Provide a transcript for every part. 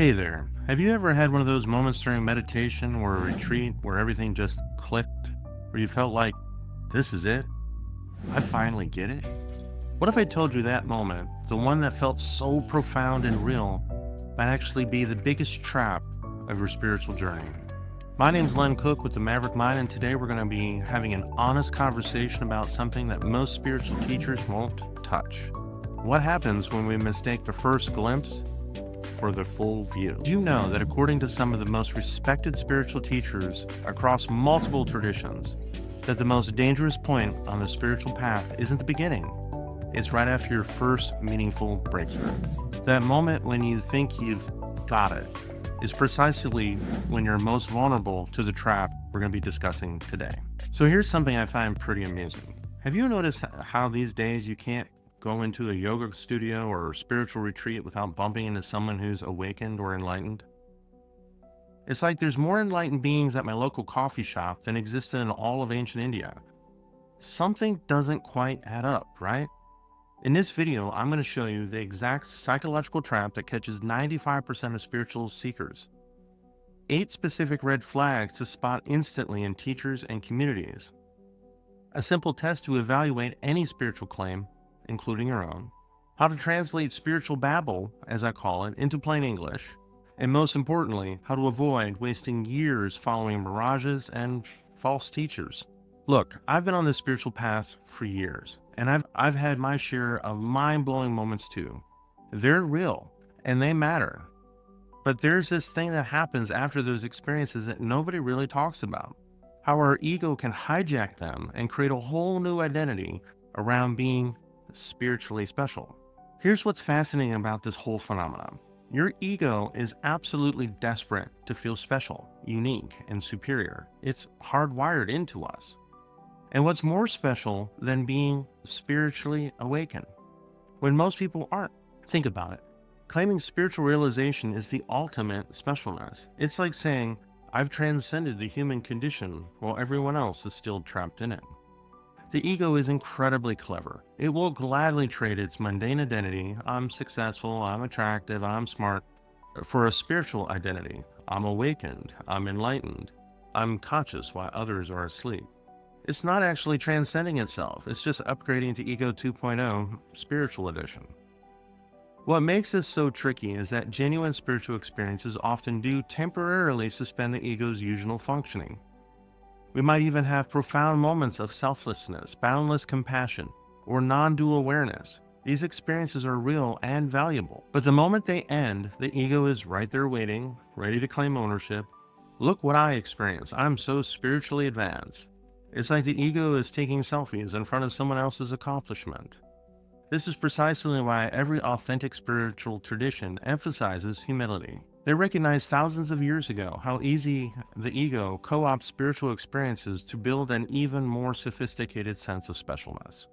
Hey there. Have you ever had one of those moments during meditation or a retreat where everything just clicked? Where you felt like, this is it? I finally get it? What if I told you that moment, the one that felt so profound and real, might actually be the biggest trap of your spiritual journey? My name's Len Cook with the Maverick Mind, and today we're going to be having an honest conversation about something that most spiritual teachers won't touch. What happens when we mistake the first glimpse for the full view? Do you know that according to some of the most respected spiritual teachers across multiple traditions, that the most dangerous point on the spiritual path isn't the beginning, it's right after your first meaningful breakthrough. That moment when you think you've got it is precisely when you're most vulnerable to the trap we're going to be discussing today. So here's something I find pretty amusing. Have you noticed how these days you can't go into a yoga studio or spiritual retreat without bumping into someone who's awakened or enlightened? It's like there's more enlightened beings at my local coffee shop than existed in all of ancient India. Something doesn't quite add up, right? In this video, I'm going to show you the exact psychological trap that catches 95% of spiritual seekers. 8 specific red flags to spot instantly in teachers and communities. A simple test to evaluate any spiritual claim, including your own. How to translate spiritual babble, as I call it, into plain English. And most importantly, how to avoid wasting years following mirages and false teachers. Look, I've been on this spiritual path for years, and I've had my share of mind-blowing moments too. They're real, and they matter. But there's this thing that happens after those experiences that nobody really talks about. How our ego can hijack them and create a whole new identity around being spiritually special. Here's what's fascinating about this whole phenomenon. Your ego is absolutely desperate to feel special, unique, and superior. It's hardwired into us. And what's more special than being spiritually awakened when most people aren't? Think about it. Claiming spiritual realization is the ultimate specialness. It's like saying, I've transcended the human condition while everyone else is still trapped in it. The ego is incredibly clever. It will gladly trade its mundane identity, I'm successful, I'm attractive, I'm smart, for a spiritual identity. I'm awakened, I'm enlightened, I'm conscious while others are asleep. It's not actually transcending itself, it's just upgrading to Ego 2.0 Spiritual Edition. What makes this so tricky is that genuine spiritual experiences often do temporarily suspend the ego's usual functioning. We might even have profound moments of selflessness, boundless compassion, or non-dual awareness. These experiences are real and valuable. But the moment they end, the ego is right there waiting, ready to claim ownership. Look what I experienced. I'm so spiritually advanced. It's like the ego is taking selfies in front of someone else's accomplishment. This is precisely why every authentic spiritual tradition emphasizes humility. They recognized thousands of years ago how easy the ego co-opts spiritual experiences to build an even more sophisticated sense of specialness.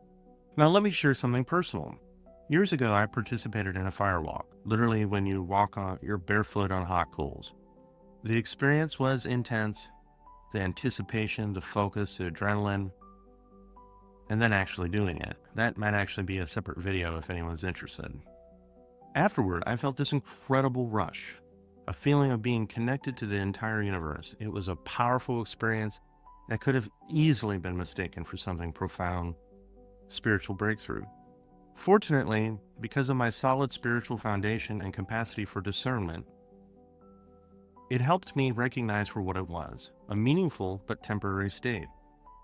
Now let me share something personal. Years ago, I participated in a fire walk, literally when you walk on, you're barefoot on hot coals. The experience was intense. The anticipation, the focus, the adrenaline, and then actually doing it. That might actually be a separate video if anyone's interested. Afterward, I felt this incredible rush, a feeling of being connected to the entire universe. It was a powerful experience that could have easily been mistaken for something profound, spiritual breakthrough. Fortunately, because of my solid spiritual foundation and capacity for discernment, it helped me recognize for what it was, a meaningful but temporary state.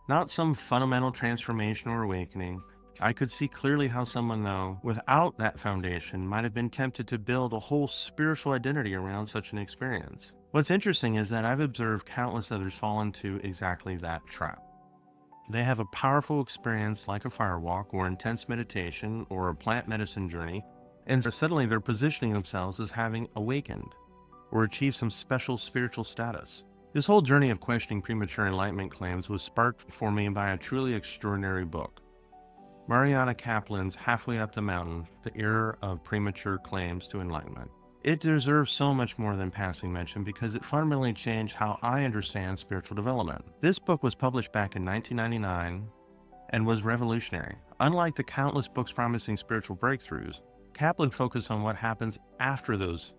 Not some fundamental transformation or awakening. I could see clearly how someone, though, without that foundation, might have been tempted to build a whole spiritual identity around such an experience. What's interesting is that I've observed countless others fall into exactly that trap. They have a powerful experience like a fire walk or intense meditation or a plant medicine journey, and suddenly they're positioning themselves as having awakened or achieve some special spiritual status. This whole journey of questioning premature enlightenment claims was sparked for me by a truly extraordinary book. Mariana Kaplan's Halfway Up the Mountain, The Error of Premature Claims to Enlightenment. It deserves so much more than passing mention because it fundamentally changed how I understand spiritual development. This book was published back in 1999 and was revolutionary. Unlike the countless books promising spiritual breakthroughs, Kaplan focused on what happens after those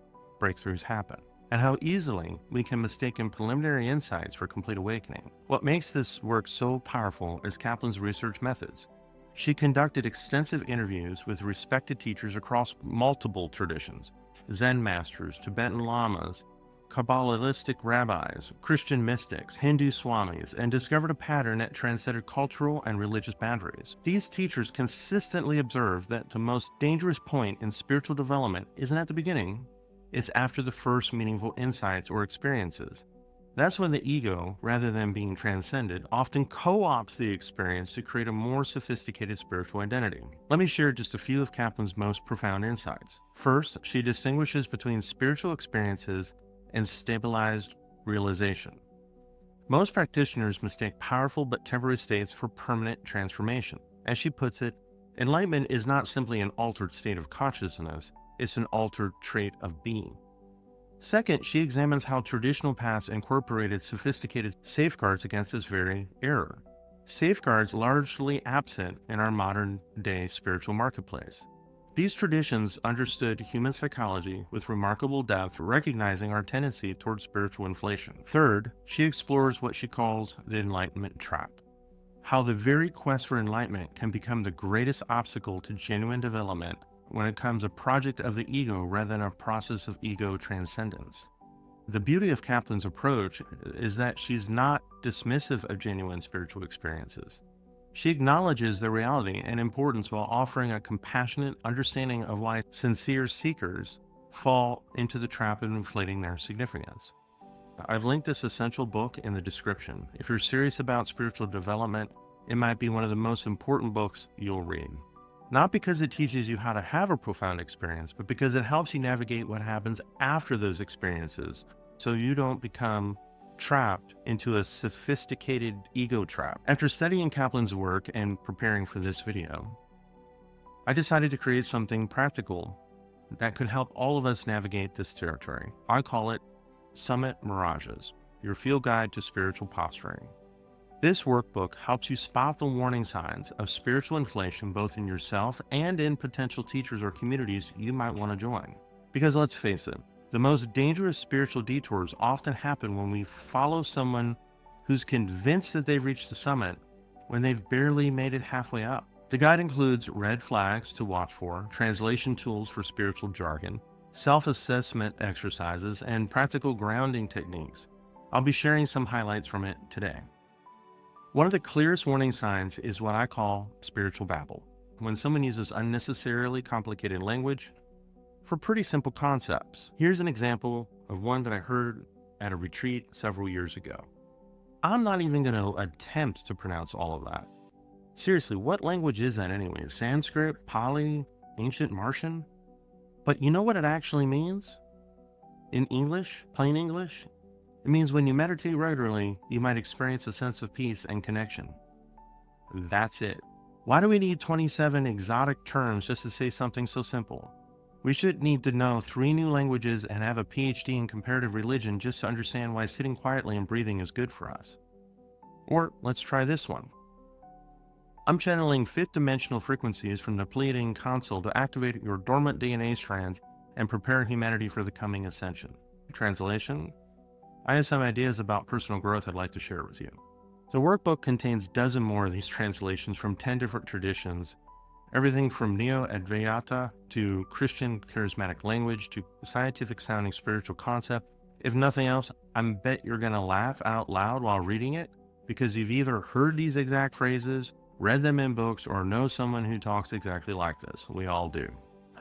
breakthroughs happen, and how easily we can mistake preliminary insights for complete awakening. What makes this work so powerful is Kaplan's research methods. She conducted extensive interviews with respected teachers across multiple traditions, Zen masters, Tibetan lamas, Kabbalistic rabbis, Christian mystics, Hindu swamis, and discovered a pattern that transcended cultural and religious boundaries. These teachers consistently observed that the most dangerous point in spiritual development isn't at the beginning, it's after the first meaningful insights or experiences. That's when the ego, rather than being transcended, often co-opts the experience to create a more sophisticated spiritual identity. Let me share just a few of Kaplan's most profound insights. First, she distinguishes between spiritual experiences and stabilized realization. Most practitioners mistake powerful but temporary states for permanent transformation. As she puts it, enlightenment is not simply an altered state of consciousness, it's an altered trait of being. Second, she examines how traditional paths incorporated sophisticated safeguards against this very error. Safeguards largely absent in our modern-day spiritual marketplace. These traditions understood human psychology with remarkable depth, recognizing our tendency towards spiritual inflation. Third, she explores what she calls the Enlightenment trap. How the very quest for enlightenment can become the greatest obstacle to genuine development when it becomes a project of the ego rather than a process of ego transcendence. The beauty of Kaplan's approach is that she's not dismissive of genuine spiritual experiences. She acknowledges their reality and importance while offering a compassionate understanding of why sincere seekers fall into the trap of inflating their significance. I've linked this essential book in the description. If you're serious about spiritual development, it might be one of the most important books you'll read. Not because it teaches you how to have a profound experience, but because it helps you navigate what happens after those experiences so you don't become trapped into a sophisticated ego trap. After studying Kaplan's work and preparing for this video, I decided to create something practical that could help all of us navigate this territory. I call it Summit Mirages, your field guide to spiritual posturing. This workbook helps you spot the warning signs of spiritual inflation both in yourself and in potential teachers or communities you might want to join. Because let's face it, the most dangerous spiritual detours often happen when we follow someone who's convinced that they've reached the summit when they've barely made it halfway up. The guide includes red flags to watch for, translation tools for spiritual jargon, self-assessment exercises, and practical grounding techniques. I'll be sharing some highlights from it today. One of the clearest warning signs is what I call spiritual babble, when someone uses unnecessarily complicated language for pretty simple concepts. Here's an example of one that I heard at a retreat several years ago. I'm not even going to attempt to pronounce all of that. Seriously, what language is that anyway? Sanskrit, Pali, ancient Martian? But you know what it actually means? In English, plain English? It means when you meditate regularly, you might experience a sense of peace and connection. That's it. Why do we need 27 exotic terms just to say something so simple? We should need to know 3 new languages and have a PhD in comparative religion just to understand why sitting quietly and breathing is good for us. Or let's try this one. I'm channeling 5th dimensional frequencies from the Pleiadian console to activate your dormant DNA strands and prepare humanity for the coming ascension. Translation: I have some ideas about personal growth I'd like to share with you. The workbook contains a dozen more of these translations from 10 different traditions, everything from Neo-Advaita to Christian charismatic language to scientific sounding spiritual concept. If nothing else, I bet you're going to laugh out loud while reading it because you've either heard these exact phrases, read them in books, or know someone who talks exactly like this. We all do.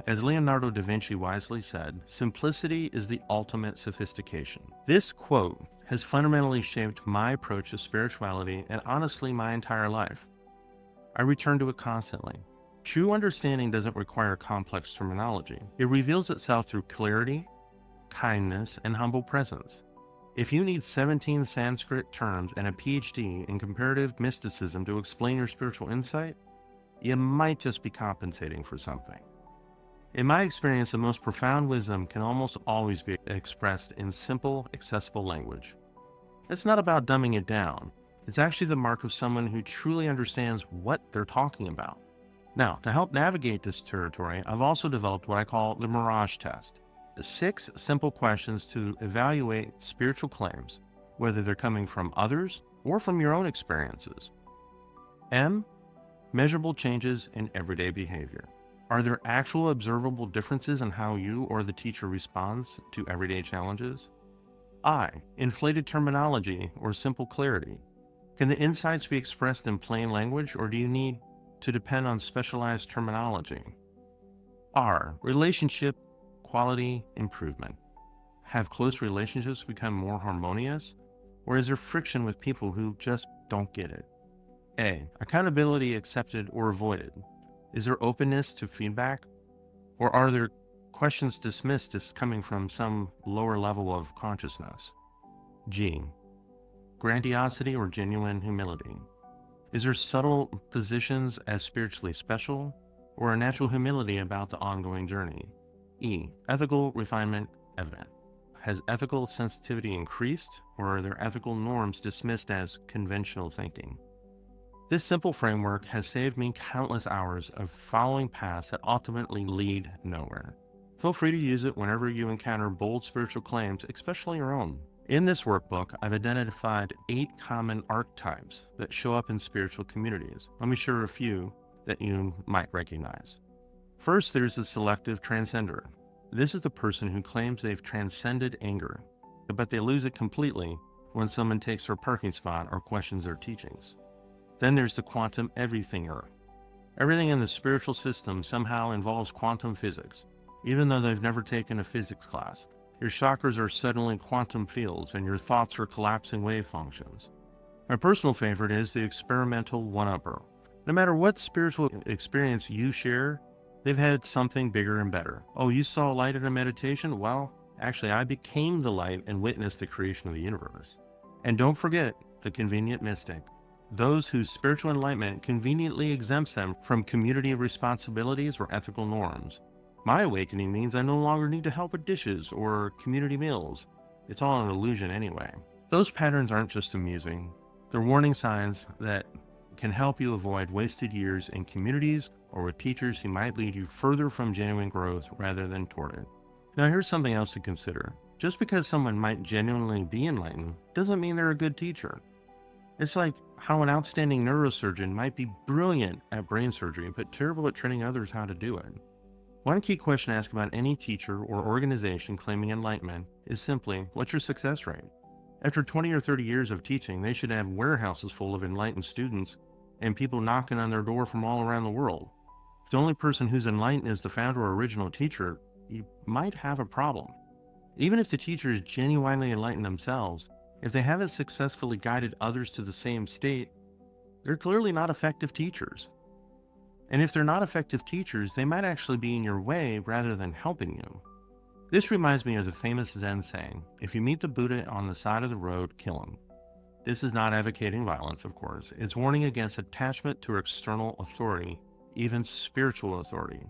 As Leonardo da Vinci wisely said, simplicity is the ultimate sophistication. This quote has fundamentally shaped my approach to spirituality and honestly my entire life. I return to it constantly. True understanding doesn't require complex terminology. It reveals itself through clarity, kindness, and humble presence. If you need 17 Sanskrit terms and a PhD in comparative mysticism to explain your spiritual insight, you might just be compensating for something. In my experience, the most profound wisdom can almost always be expressed in simple, accessible language. It's not about dumbing it down. It's actually the mark of someone who truly understands what they're talking about. Now, to help navigate this territory, I've also developed what I call the Mirage Test. 6 simple questions to evaluate spiritual claims, whether they're coming from others or from your own experiences. M. Measurable changes in everyday behavior. Are there actual observable differences in how you or the teacher responds to everyday challenges? I. Inflated terminology or simple clarity. Can the insights be expressed in plain language, or do you need to depend on specialized terminology? R. Relationship quality improvement. Have close relationships become more harmonious, or is there friction with people who just don't get it? A. Accountability accepted or avoided. Is there openness to feedback, or are there questions dismissed as coming from some lower level of consciousness? G. Grandiosity or genuine humility. Is there subtle positions as spiritually special, or a natural humility about the ongoing journey? E. Ethical refinement evident. Has ethical sensitivity increased, or are there ethical norms dismissed as conventional thinking? This simple framework has saved me countless hours of following paths that ultimately lead nowhere. Feel free to use it whenever you encounter bold spiritual claims, especially your own. In this workbook, I've identified 8 common archetypes that show up in spiritual communities. Let me share a few that you might recognize. First, there's the selective transcender. This is the person who claims they've transcended anger, but they lose it completely when someone takes their parking spot or questions their teachings. Then there's the quantum everythinger. Everything in the spiritual system somehow involves quantum physics, even though they've never taken a physics class. Your chakras are suddenly quantum fields, and your thoughts are collapsing wave functions. My personal favorite is the experimental one-upper. No matter what spiritual experience you share, they've had something bigger and better. Oh, you saw light in a meditation? Well, actually, I became the light and witnessed the creation of the universe. And don't forget the convenient mystic. Those whose spiritual enlightenment conveniently exempts them from community responsibilities or ethical norms. My awakening means I no longer need to help with dishes or community meals. It's all an illusion anyway. Those patterns aren't just amusing. They're warning signs that can help you avoid wasted years in communities or with teachers who might lead you further from genuine growth rather than toward it. Now, here's something else to consider. Just because someone might genuinely be enlightened doesn't mean they're a good teacher. It's like how an outstanding neurosurgeon might be brilliant at brain surgery but terrible at training others how to do it. One key question to ask about any teacher or organization claiming enlightenment is simply, what's your success rate? After 20 or 30 years of teaching, they should have warehouses full of enlightened students and people knocking on their door from all around the world. If the only person who's enlightened is the founder or original teacher, you might have a problem. Even if the teacher is genuinely enlightened themselves, if they haven't successfully guided others to the same state, they're clearly not effective teachers. And if they're not effective teachers, they might actually be in your way rather than helping you. This reminds me of the famous Zen saying, if you meet the Buddha on the side of the road, kill him. This is not advocating violence, of course. It's warning against attachment to external authority, even spiritual authority.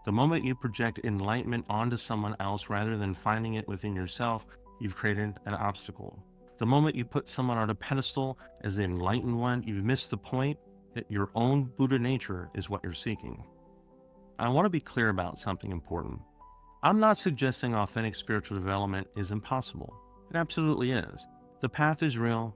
The moment you project enlightenment onto someone else rather than finding it within yourself, you've created an obstacle. The moment you put someone on a pedestal as the enlightened one, you've missed the point that your own Buddha nature is what you're seeking. I want to be clear about something important. I'm not suggesting authentic spiritual development is impossible. It absolutely is. The path is real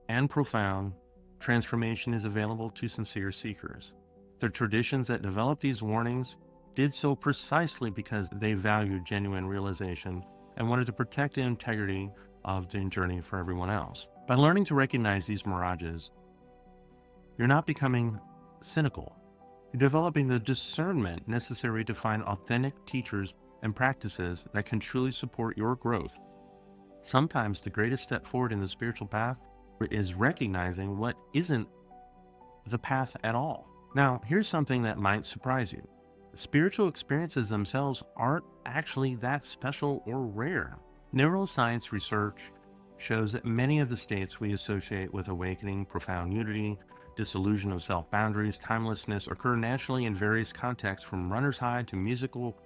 and profound. Transformation is available to sincere seekers. The traditions that developed these warnings did so precisely because they valued genuine realization and wanted to protect the integrity of the journey for everyone else. By learning to recognize these mirages, you're not becoming cynical. You're developing the discernment necessary to find authentic teachers and practices that can truly support your growth. Sometimes the greatest step forward in the spiritual path is recognizing what isn't the path at all. Now, here's something that might surprise you. Spiritual experiences themselves aren't actually that special or rare. Neuroscience research shows that many of the states we associate with awakening, profound unity, dissolution of self-boundaries, timelessness occur naturally in various contexts, from runner's high to musical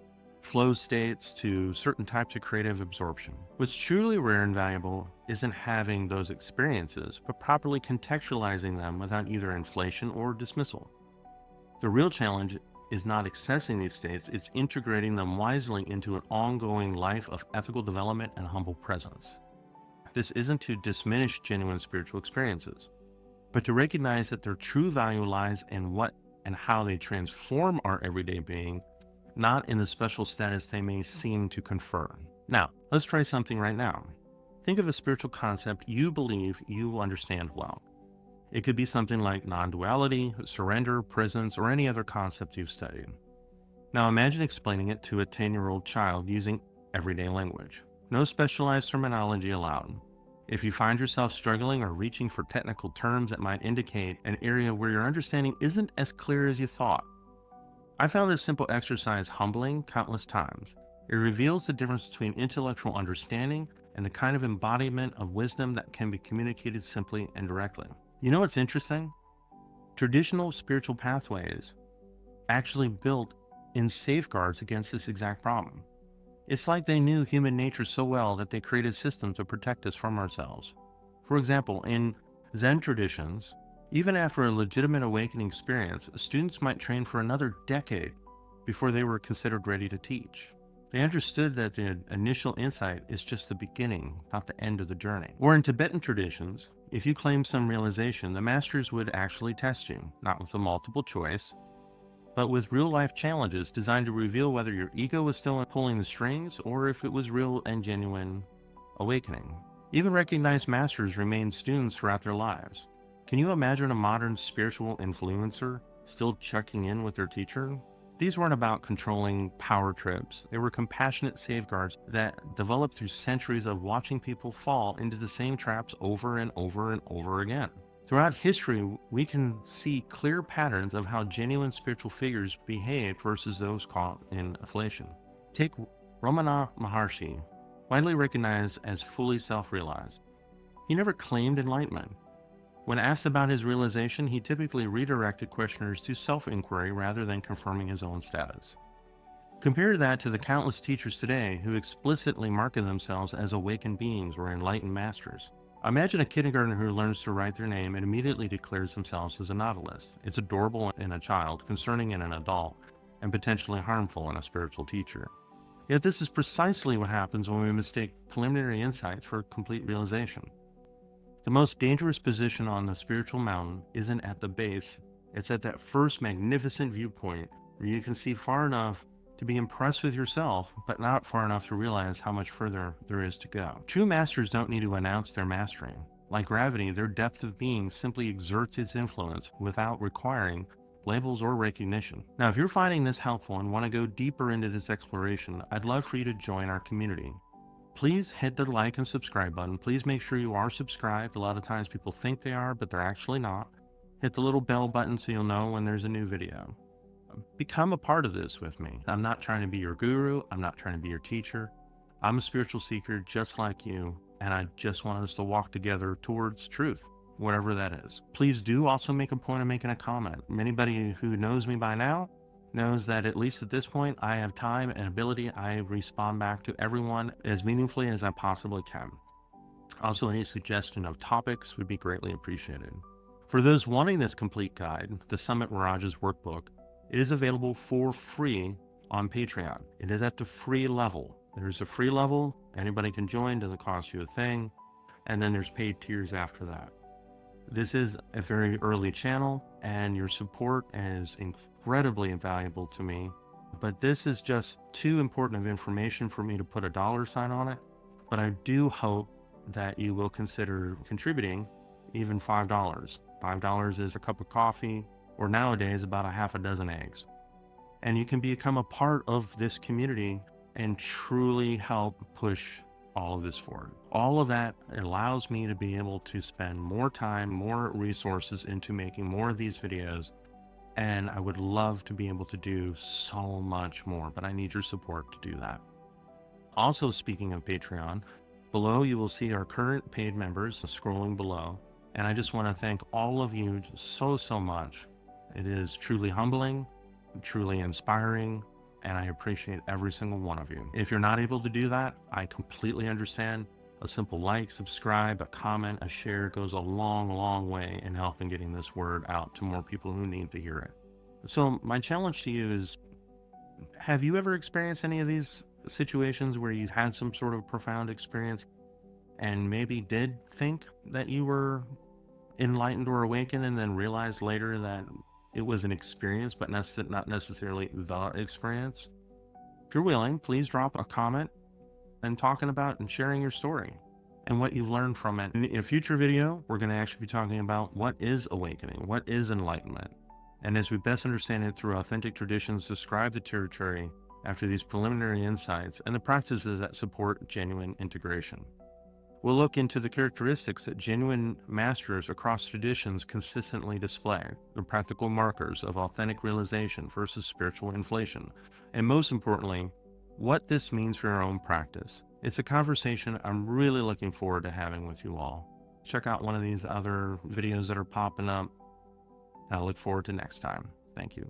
flow states to certain types of creative absorption. What's truly rare and valuable isn't having those experiences, but properly contextualizing them without either inflation or dismissal. The real challenge is not accessing these states, it's integrating them wisely into an ongoing life of ethical development and humble presence. This isn't to diminish genuine spiritual experiences, but to recognize that their true value lies in what and how they transform our everyday being, not in the special status they may seem to confer. Now, let's try something right now. Think of a spiritual concept you believe you understand well. It could be something like non-duality, surrender, presence, or any other concept you've studied. Now imagine explaining it to a 10-year-old child using everyday language. No specialized terminology allowed. If you find yourself struggling or reaching for technical terms that might indicate an area where your understanding isn't as clear as you thought, I found this simple exercise humbling countless times. It reveals the difference between intellectual understanding and the kind of embodiment of wisdom that can be communicated simply and directly. You know what's interesting? Traditional spiritual pathways actually built in safeguards against this exact problem. It's like they knew human nature so well that they created systems to protect us from ourselves. For example, in Zen traditions, even after a legitimate awakening experience, students might train for another decade before they were considered ready to teach. They understood that the initial insight is just the beginning, not the end of the journey. Or in Tibetan traditions, if you claim some realization, the masters would actually test you, not with a multiple choice, but with real-life challenges designed to reveal whether your ego was still pulling the strings or if it was real and genuine awakening. Even recognized masters remain students throughout their lives. Can you imagine a modern spiritual influencer still checking in with their teacher? These weren't about controlling power trips. They were compassionate safeguards that developed through centuries of watching people fall into the same traps over and over and over again. Throughout history, we can see clear patterns of how genuine spiritual figures behaved versus those caught in afflation. Take Ramana Maharshi, widely recognized as fully self-realized. He never claimed enlightenment. When asked about his realization, he typically redirected questioners to self-inquiry rather than confirming his own status. Compare that to the countless teachers today who explicitly market themselves as awakened beings or enlightened masters. Imagine a kindergartner who learns to write their name and immediately declares themselves as a novelist. It's adorable in a child, concerning in an adult, and potentially harmful in a spiritual teacher. Yet this is precisely what happens when we mistake preliminary insights for complete realization. The most dangerous position on the spiritual mountain isn't at the base, it's at that first magnificent viewpoint where you can see far enough to be impressed with yourself, but not far enough to realize how much further there is to go. True masters don't need to announce their mastering. Like gravity, their depth of being simply exerts its influence without requiring labels or recognition. Now, if you're finding this helpful and want to go deeper into this exploration, I'd love for you to join our community. Please hit the like and subscribe button. Please make sure you are subscribed. A lot of times people think they are, but they're actually not. Hit the little bell button so you'll know when there's a new video. Become a part of this with me. I'm not trying to be your guru. I'm not trying to be your teacher. I'm a spiritual seeker just like you, and I just want us to walk together towards truth, whatever that is. Please do also make a point of making a comment. Anybody who knows me by now knows that at least at this point, I have time and ability. I respond back to everyone as meaningfully as I possibly can. Also, any suggestion of topics would be greatly appreciated. For those wanting this complete guide, the Summit Mirages workbook, it is available for free on Patreon. It is at the free level. There's a free level, anybody can join, doesn't cost you a thing, and then there's paid tiers after that. This is a very early channel, and your support is incredibly invaluable to me, but this is just too important of information for me to put a dollar sign on it. But I do hope that you will consider contributing even $5. $5 is a cup of coffee, or nowadays about a half a dozen eggs. And you can become a part of this community and truly help push all of this forward. All of that allows me to be able to spend more time, more resources into making more of these videos. And I would love to be able to do so much more, but I need your support to do that. Also, speaking of Patreon, below you will see our current paid members scrolling below. And I just want to thank all of you so much. It is truly humbling, truly inspiring, and I appreciate every single one of you. If you're not able to do that, I completely understand. A simple like, subscribe, a comment, a share goes a long way in helping getting this word out to more people who need to hear it. So my challenge to you is, have you ever experienced any of these situations where you've had some sort of profound experience and maybe did think that you were enlightened or awakened and then realized later that it was an experience, but not necessarily the experience? If you're willing, please drop a comment and talking about and sharing your story and what you've learned from it. In a future video, we're going to actually be talking about what is awakening, what is enlightenment, and as we best understand it through authentic traditions, describe the territory after these preliminary insights and the practices that support genuine integration. We'll look into the characteristics that genuine masters across traditions consistently display, the practical markers of authentic realization versus spiritual inflation, and most importantly, what this means for your own practice. It's a conversation I'm really looking forward to having with you all. Check out one of these other videos that are popping up. I look forward to next time. Thank you.